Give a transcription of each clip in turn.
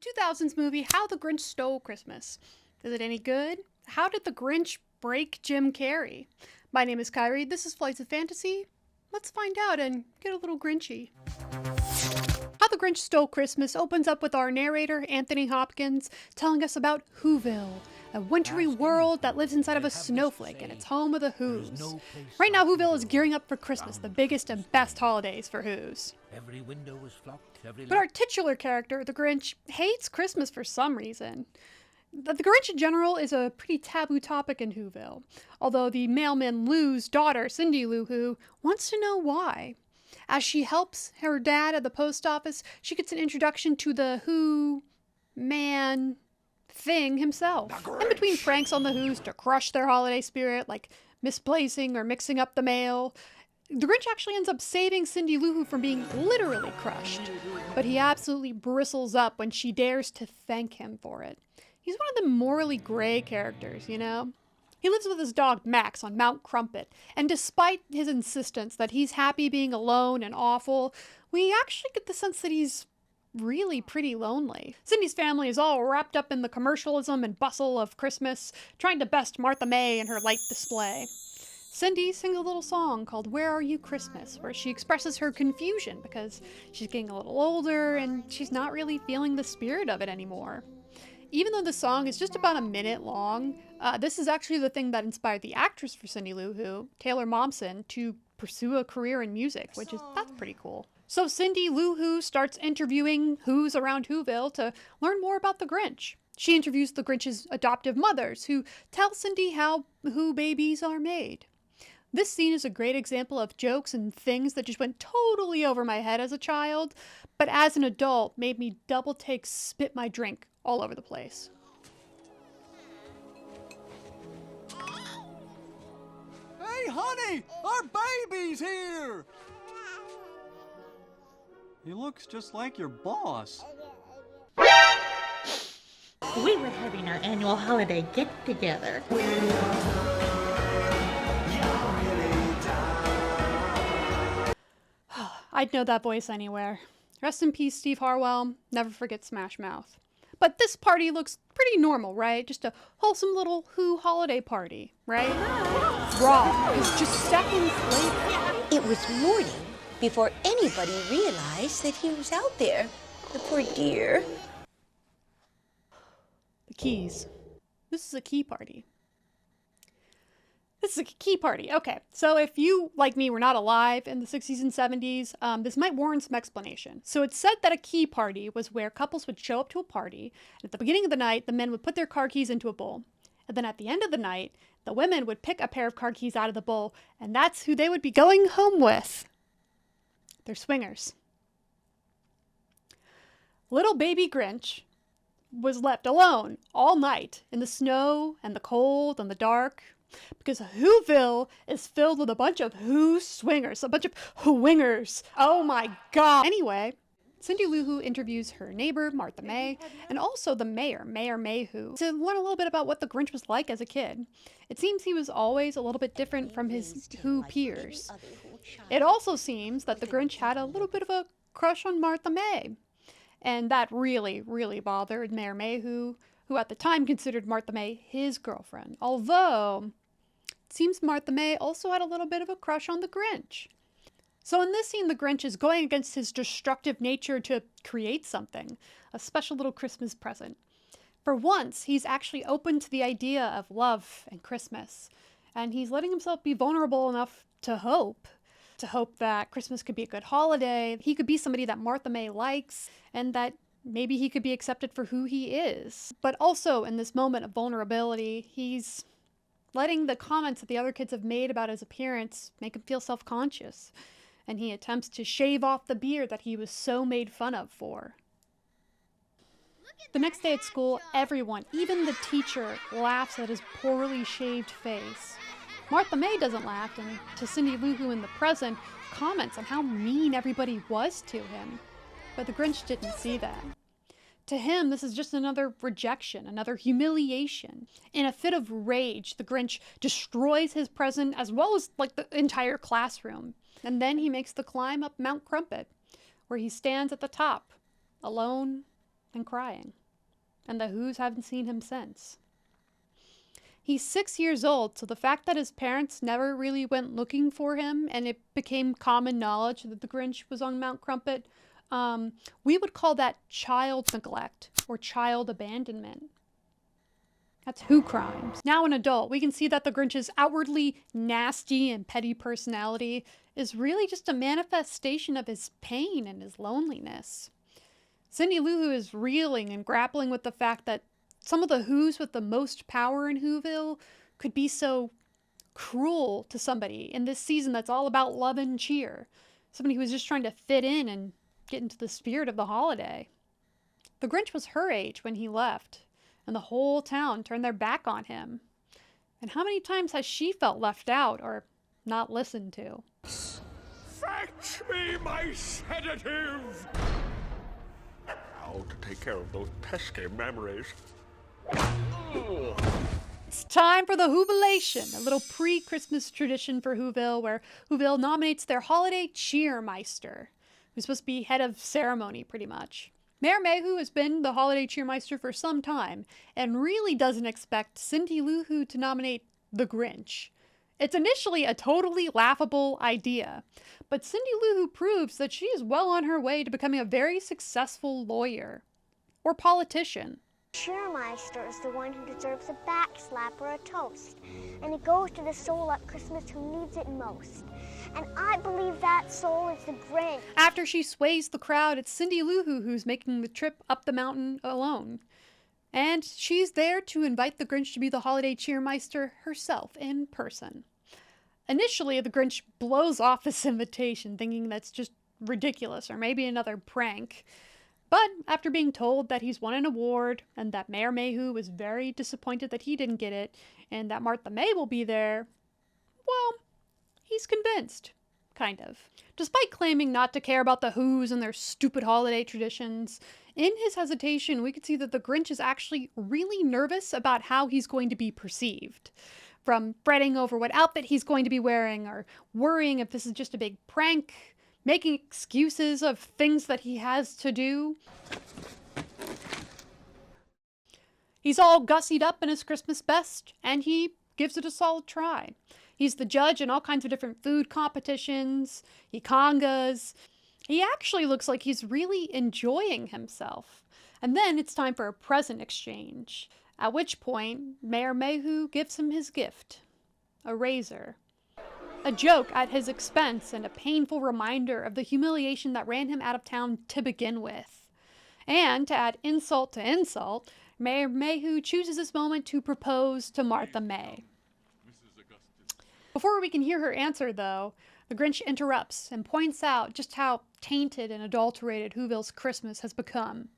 2000s movie How the Grinch Stole Christmas. Is it any good? How did the Grinch break Jim Carrey? My name is Kyrie, this is Flights of Fantasy. Let's find out and get a little Grinchy. How the Grinch Stole Christmas opens up with our narrator, Anthony Hopkins, telling us about Whoville, a wintry world that lives inside of a snowflake and it's home of the Whos. Right now, Whoville is gearing up for Christmas, the biggest and best holidays for Whos. Every window was flocked, But our titular character, the Grinch, hates Christmas for some reason. The Grinch in general is a pretty taboo topic in Whoville, although the mailman Lou's daughter, Cindy Lou Who, wants to know why. As she helps her dad at the post office, she gets an introduction to the Who man thing himself. In between pranks on the Whos to crush their holiday spirit, like misplacing or mixing up the mail, the Grinch actually ends up saving Cindy Lou Who from being literally crushed. But he absolutely bristles up when she dares to thank him for it. He's one of the morally gray characters, you know? He lives with his dog Max on Mount Crumpet, and despite his insistence that he's happy being alone and awful, we actually get the sense that he's really pretty lonely. Cindy's family is all wrapped up in the commercialism and bustle of Christmas, trying to best Martha May in her light display. Cindy sings a little song called Where Are You Christmas, where she expresses her confusion because she's getting a little older and she's not really feeling the spirit of it anymore. Even though the song is just about a minute long, this is actually the thing that inspired the actress for Cindy Lou Who, Taylor Momsen, to pursue a career in music, that's pretty cool. So Cindy Lou Who starts interviewing Whos around Whoville to learn more about the Grinch. She interviews the Grinch's adoptive mothers, who tell Cindy how Who babies are made. This scene is a great example of jokes and things that just went totally over my head as a child, but as an adult made me double take spit my drink all over the place. Hey, honey! Our baby's here! He looks just like your boss. We were having our annual holiday get-together. I'd know that voice anywhere. Rest in peace, Steve Harwell. Never forget Smash Mouth. But this party looks pretty normal, right? Just a wholesome little Who holiday party, right? Rob is just seconds later. It was morning before anybody realized that he was out there. The poor dear. The keys. This is a key party. This is a key party. Okay, so if you, like me, were not alive in the 60s and 70s, this might warrant some explanation. So it's said that a key party was where couples would show up to a party, and at the beginning of the night, the men would put their car keys into a bowl. And then at the end of the night, the women would pick a pair of car keys out of the bowl, and that's who they would be going home with. They're swingers. Little baby Grinch was left alone all night in the snow and the cold and the dark, because Whoville is filled with a bunch of Who swingers, a bunch of Whingers. Oh my god. Anyway, Cindy Lou Who interviews her neighbor, Martha May, and also the mayor, Mayor Mayhew, to learn a little bit about what the Grinch was like as a kid. It seems he was always a little bit different from his Who peers. It also seems that the Grinch had a little bit of a crush on Martha May. And that really, really bothered Mayor Mayhew, who at the time considered Martha May his girlfriend. Although, it seems Martha May also had a little bit of a crush on the Grinch. So in this scene, the Grinch is going against his destructive nature to create something, a special little Christmas present. For once, he's actually open to the idea of love and Christmas, and he's letting himself be vulnerable enough to hope that Christmas could be a good holiday, he could be somebody that Martha May likes, and that maybe he could be accepted for who he is. But also, in this moment of vulnerability, he's letting the comments that the other kids have made about his appearance make him feel self-conscious, and he attempts to shave off the beard that he was so made fun of for. The next day at school, everyone, even the teacher, laughs at his poorly shaved face. Martha May doesn't laugh, and to Cindy Lou Who in the present, comments on how mean everybody was to him. But the Grinch didn't see that. To him, this is just another rejection, another humiliation. In a fit of rage, the Grinch destroys his present as well as the entire classroom. And then he makes the climb up Mount Crumpet, where he stands at the top, alone and crying. And the Whos haven't seen him since. He's 6 years old, so the fact that his parents never really went looking for him and it became common knowledge that the Grinch was on Mount Crumpet, we would call that child neglect or child abandonment. That's Who crimes. Now an adult, we can see that the Grinch's outwardly nasty and petty personality is really just a manifestation of his pain and his loneliness. Cindy Lou Who is reeling and grappling with the fact that some of the Whos with the most power in Whoville could be so cruel to somebody in this season that's all about love and cheer. Somebody who was just trying to fit in and get into the spirit of the holiday. The Grinch was her age when he left, and the whole town turned their back on him. And how many times has she felt left out or not listened to? Fetch me my sedative! How to take care of those pesky memories. It's time for the Whobilation, a little pre-Christmas tradition for Whoville, where Whoville nominates their holiday cheermeister, who's supposed to be head of ceremony, pretty much. Mayor Mayhew has been the holiday cheermeister for some time, and really doesn't expect Cindy Lou Who to nominate the Grinch. It's initially a totally laughable idea, but Cindy Lou Who proves that she is well on her way to becoming a very successful lawyer. Or politician. Cheermeister is the one who deserves a backslap or a toast, and it goes to the soul at Christmas who needs it most. And I believe that soul is the Grinch. After she sways the crowd, it's Cindy Lou Who who's making the trip up the mountain alone. And she's there to invite the Grinch to be the holiday cheermeister herself in person. Initially, the Grinch blows off this invitation, thinking that's just ridiculous or maybe another prank. But after being told that he's won an award and that Mayor Mayhew was very disappointed that he didn't get it and that Martha May will be there, well, he's convinced. Kind of. Despite claiming not to care about the Whos and their stupid holiday traditions, in his hesitation we could see that the Grinch is actually really nervous about how he's going to be perceived. From fretting over what outfit he's going to be wearing or worrying if this is just a big prank, making excuses of things that he has to do. He's all gussied up in his Christmas best, and he gives it a solid try. He's the judge in all kinds of different food competitions. He congas. He actually looks like he's really enjoying himself. And then it's time for a present exchange, at which point Mayor Mayhew gives him his gift, a razor. A joke at his expense and a painful reminder of the humiliation that ran him out of town to begin with. And to add insult to insult, Mayor Mayhew chooses this moment to propose to Martha May. Before we can hear her answer, though, the Grinch interrupts and points out just how tainted and adulterated Whoville's Christmas has become.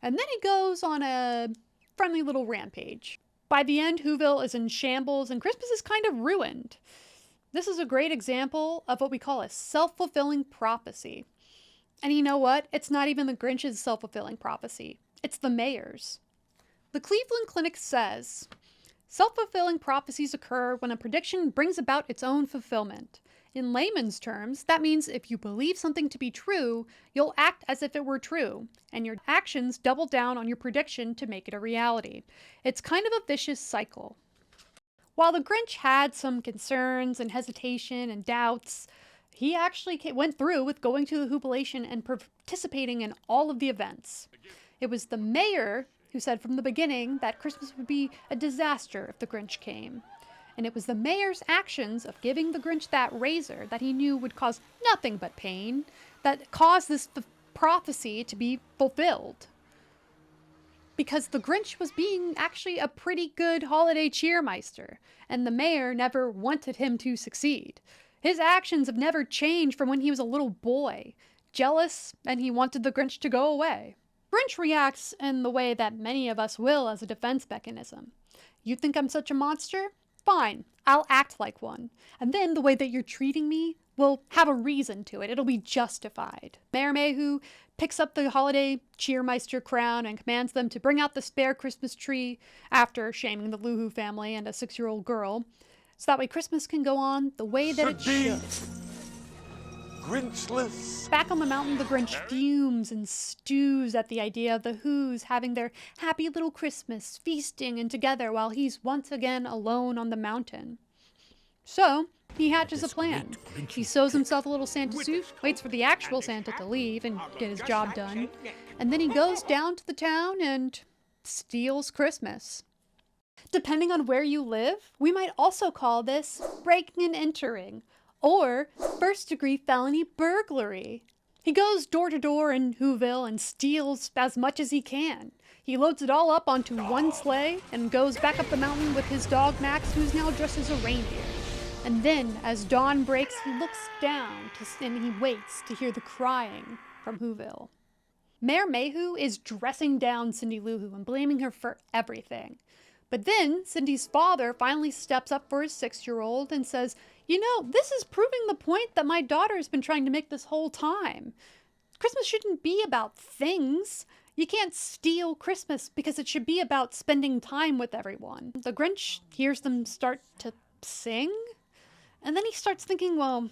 And then he goes on a friendly little rampage. By the end, Whoville is in shambles and Christmas is kind of ruined. This is a great example of what we call a self-fulfilling prophecy. And you know what? It's not even the Grinch's self-fulfilling prophecy. It's the mayor's. The Cleveland Clinic says, self-fulfilling prophecies occur when a prediction brings about its own fulfillment. In layman's terms, that means if you believe something to be true, you'll act as if it were true, and your actions double down on your prediction to make it a reality. It's kind of a vicious cycle. While the Grinch had some concerns and hesitation and doubts, he actually went through with going to the Whobilation and participating in all of the events. It was the mayor who said from the beginning that Christmas would be a disaster if the Grinch came. And it was the mayor's actions of giving the Grinch that razor that he knew would cause nothing but pain that caused this prophecy to be fulfilled. Because the Grinch was being actually a pretty good holiday cheermeister, and the mayor never wanted him to succeed. His actions have never changed from when he was a little boy, jealous, and he wanted the Grinch to go away. Grinch reacts in the way that many of us will as a defense mechanism. You think I'm such a monster? Fine, I'll act like one. And then the way that you're treating me will have a reason to it. It'll be justified. Mayor Mayhew picks up the holiday cheermeister crown and commands them to bring out the spare Christmas tree after shaming the Lou Who family and a 6-year-old girl, so that way Christmas can go on the way that it should. Grinchless. Back on the mountain, the Grinch fumes and stews at the idea of the Who's having their happy little Christmas, feasting and together while he's once again alone on the mountain. So, he hatches a plan. He sews himself a little Santa suit, waits for the actual Santa to leave and get his job done, and then he goes down to the town and steals Christmas. Depending on where you live, we might also call this breaking and entering, or first-degree felony burglary. He goes door to door in Whoville and steals as much as he can. He loads it all up onto one sleigh and goes back up the mountain with his dog Max, who's now dressed as a reindeer. And then, as dawn breaks, he looks down and he waits to hear the crying from Whoville. Mayor Mayhew is dressing down Cindy Lou Who and blaming her for everything. But then, Cindy's father finally steps up for his 6-year-old and says, "You know, this is proving the point that my daughter's been trying to make this whole time. Christmas shouldn't be about things. You can't steal Christmas because it should be about spending time with everyone." The Grinch hears them start to sing, and then he starts thinking, well,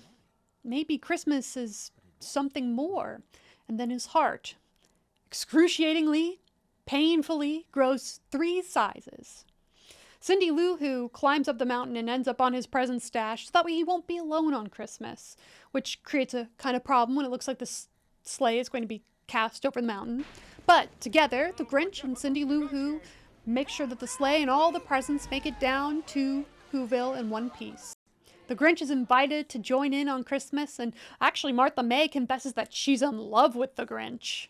maybe Christmas is something more. And then his heart, excruciatingly, painfully, grows 3 sizes. Cindy Lou Who climbs up the mountain and ends up on his present stash, so that way he won't be alone on Christmas, which creates a kind of problem when it looks like the sleigh is going to be cast over the mountain. But together, the Grinch and Cindy Lou Who make sure that the sleigh and all the presents make it down to Whoville in one piece. The Grinch is invited to join in on Christmas, and actually Martha May confesses that she's in love with the Grinch.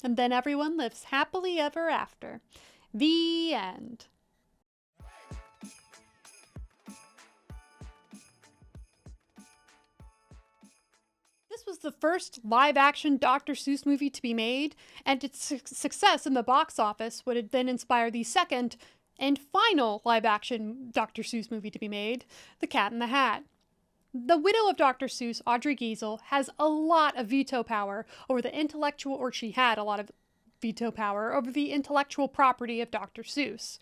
And then everyone lives happily ever after. The end. This was the first live-action Dr. Seuss movie to be made, and its success in the box office would have then inspired the second and final live-action Dr. Seuss movie to be made, The Cat in the Hat. The widow of Dr. Seuss, Audrey Geisel, has a lot of veto power over the intellectual, or she had a lot of veto power over the intellectual property of Dr. Seuss.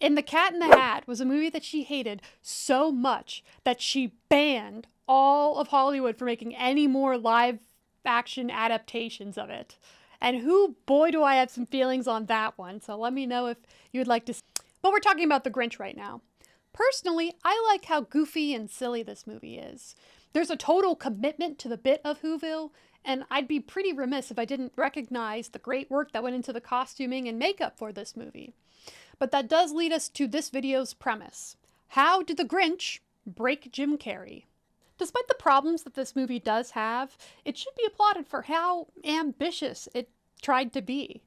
In The Cat in the Hat was a movie that she hated so much that she banned all of Hollywood from making any more live-action adaptations of it. And boy, do I have some feelings on that one, so let me know if you would like to. But we're talking about The Grinch right now. Personally, I like how goofy and silly this movie is. There's a total commitment to the bit of Whoville, and I'd be pretty remiss if I didn't recognize the great work that went into the costuming and makeup for this movie. But that does lead us to this video's premise. How did the Grinch break Jim Carrey? Despite the problems that this movie does have, it should be applauded for how ambitious it tried to be.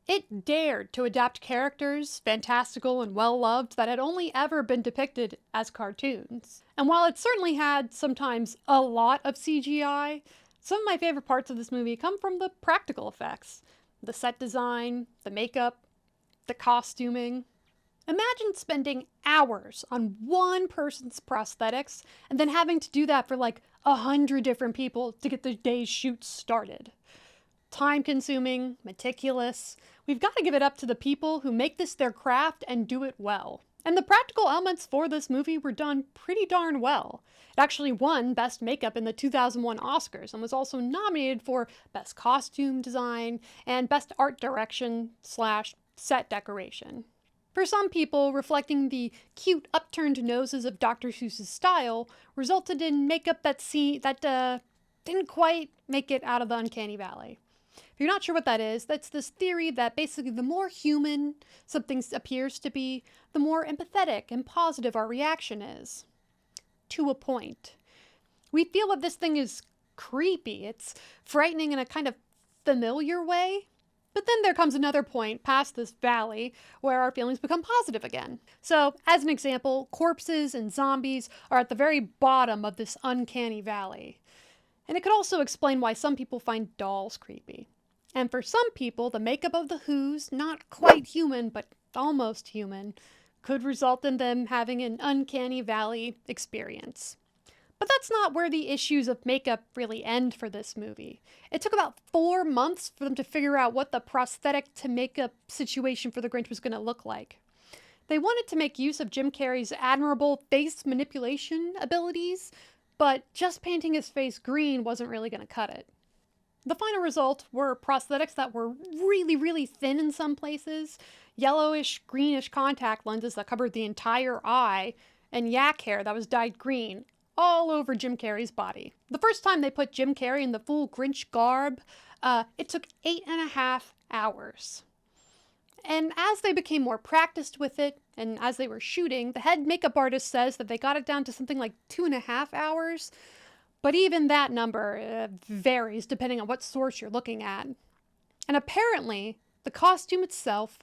It dared to adapt characters, fantastical and well-loved, that had only ever been depicted as cartoons. And while it certainly had sometimes a lot of CGI, some of my favorite parts of this movie come from the practical effects. The set design, the makeup, the costuming. Imagine spending hours on one person's prosthetics and then having to do that for like 100 different people to get the day's shoot started. Time-consuming, meticulous. We've got to give it up to the people who make this their craft and do it well. And the practical elements for this movie were done pretty darn well. It actually won Best Makeup in the 2001 Oscars and was also nominated for Best Costume Design and Best Art Direction/Set Decoration. For some people, reflecting the cute upturned noses of Dr. Seuss's style resulted in makeup that didn't quite make it out of the uncanny valley. If you're not sure what that is, that's this theory that basically the more human something appears to be, the more empathetic and positive our reaction is. To a point. We feel that this thing is creepy. It's frightening in a kind of familiar way. But then there comes another point past this valley where our feelings become positive again. So, as an example, corpses and zombies are at the very bottom of this uncanny valley. And it could also explain why some people find dolls creepy. And for some people, the makeup of the Who's, not quite human, but almost human, could result in them having an uncanny valley experience. But that's not where the issues of makeup really end for this movie. It took about 4 months for them to figure out what the prosthetic to makeup situation for the Grinch was going to look like. They wanted to make use of Jim Carrey's admirable face manipulation abilities, but just painting his face green wasn't really going to cut it. The final result were prosthetics that were really, really thin in some places, yellowish, greenish contact lenses that covered the entire eye, and yak hair that was dyed green all over Jim Carrey's body. The first time they put Jim Carrey in the full Grinch garb, it took 8.5 hours. And as they became more practiced with it, and as they were shooting, the head makeup artist says that they got it down to something like 2.5 hours. But even that number varies depending on what source you're looking at. And apparently, the costume itself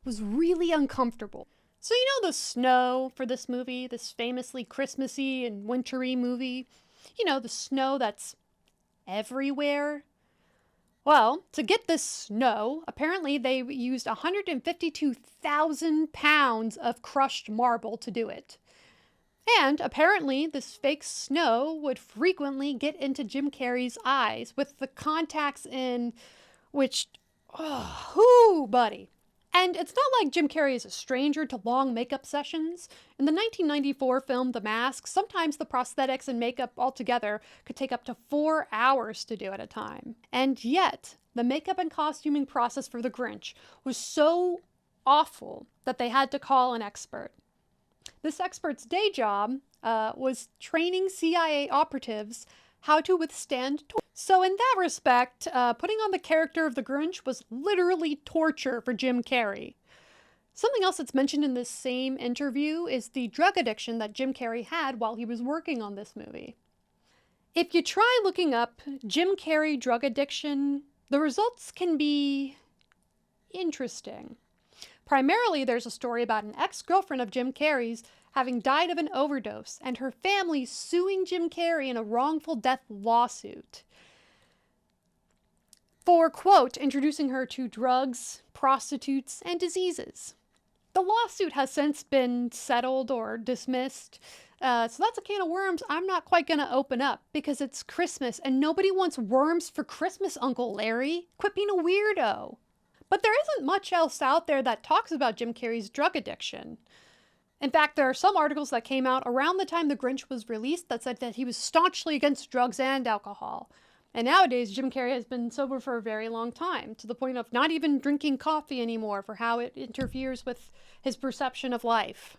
was really uncomfortable. So you know the snow for this movie, this famously Christmassy and wintry movie? You know, the snow that's everywhere? Well, to get this snow, apparently they used 152,000 pounds of crushed marble to do it. And apparently this fake snow would frequently get into Jim Carrey's eyes with the contacts in, which, buddy. And it's not like Jim Carrey is a stranger to long makeup sessions. In the 1994 film The Mask, sometimes the prosthetics and makeup altogether could take up to 4 hours to do at a time. And yet, the makeup and costuming process for The Grinch was so awful that they had to call an expert. This expert's day job was training CIA operatives how to withstand torture. So in that respect, putting on the character of the Grinch was literally torture for Jim Carrey. Something else that's mentioned in this same interview is the drug addiction that Jim Carrey had while he was working on this movie. If you try looking up Jim Carrey drug addiction, the results can be interesting. Primarily, there's a story about an ex-girlfriend of Jim Carrey's having died of an overdose, and her family suing Jim Carrey in a wrongful death lawsuit for, quote, introducing her to drugs, prostitutes, and diseases. The lawsuit has since been settled or dismissed, so that's a can of worms I'm not quite going to open up, because it's Christmas, and nobody wants worms for Christmas, Uncle Larry. Quit being a weirdo. But there isn't much else out there that talks about Jim Carrey's drug addiction. In fact, there are some articles that came out around the time The Grinch was released that said that he was staunchly against drugs and alcohol. And nowadays, Jim Carrey has been sober for a very long time, to the point of not even drinking coffee anymore for how it interferes with his perception of life.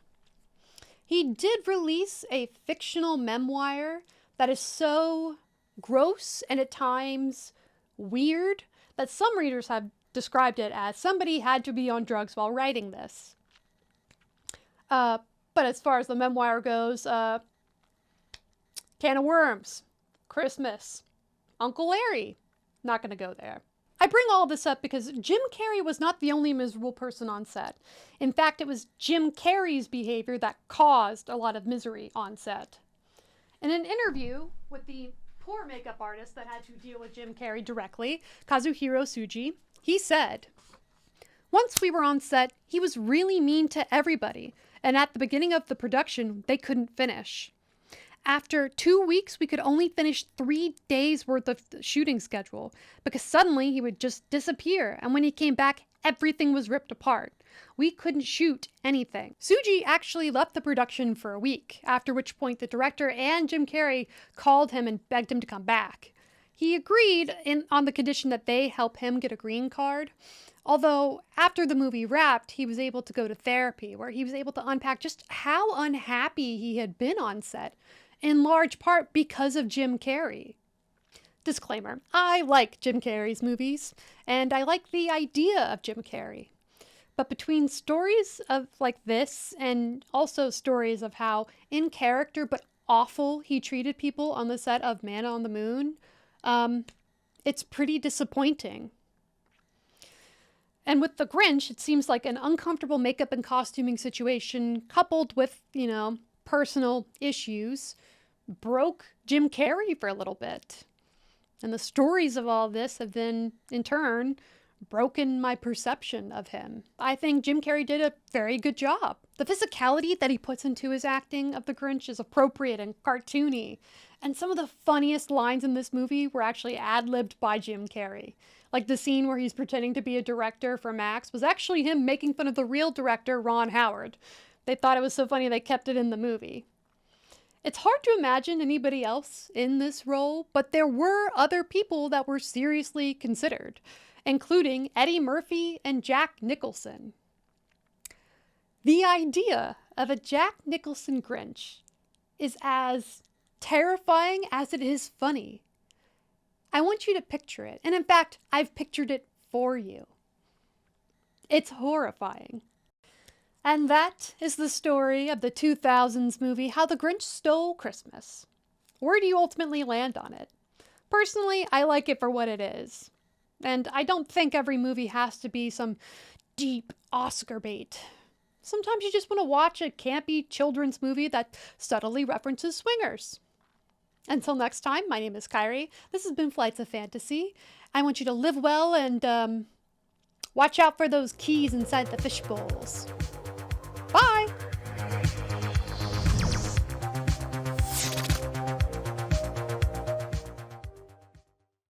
He did release a fictional memoir that is so gross and at times weird that some readers have described it as somebody had to be on drugs while writing this. But as far as the memoir goes, can of worms, Christmas, Uncle Larry, not going to go there. I bring all this up because Jim Carrey was not the only miserable person on set. In fact, it was Jim Carrey's behavior that caused a lot of misery on set. In an interview with the poor makeup artist that had to deal with Jim Carrey directly, Kazuhiro Tsuji, he said, "Once we were on set, he was really mean to everybody, and at the beginning of the production, they couldn't finish. After 2 weeks, we could only finish 3 days worth of shooting schedule, because suddenly he would just disappear, and when he came back, everything was ripped apart. We couldn't shoot anything." Tsuji actually left the production for a week, after which point the director and Jim Carrey called him and begged him to come back. He agreed on the condition that they help him get a green card. Although, after the movie wrapped, he was able to go to therapy, where he was able to unpack just how unhappy he had been on set, in large part because of Jim Carrey. Disclaimer, I like Jim Carrey's movies, and I like the idea of Jim Carrey. But between stories of like this, and also stories of how in character but awful he treated people on the set of Man on the Moon, it's pretty disappointing. And with The Grinch, it seems like an uncomfortable makeup and costuming situation coupled with, personal issues broke Jim Carrey for a little bit. And the stories of all this have then, in turn, broken my perception of him. I think Jim Carrey did a very good job. The physicality that he puts into his acting of The Grinch is appropriate and cartoony. And some of the funniest lines in this movie were actually ad-libbed by Jim Carrey. Like the scene where he's pretending to be a director for Max was actually him making fun of the real director, Ron Howard. They thought it was so funny they kept it in the movie. It's hard to imagine anybody else in this role, but there were other people that were seriously considered, including Eddie Murphy and Jack Nicholson. The idea of a Jack Nicholson Grinch is as terrifying as it is funny. I want you to picture it, and in fact, I've pictured it for you. It's horrifying. And that is the story of the 2000s movie How the Grinch Stole Christmas. Where do you ultimately land on it? Personally, I like it for what it is. And I don't think every movie has to be some deep Oscar bait. Sometimes you just want to watch a campy children's movie that subtly references swingers. Until next time, my name is Kyrie. This has been Flights of Fantasy. I want you to live well and watch out for those keys inside the fish bowls.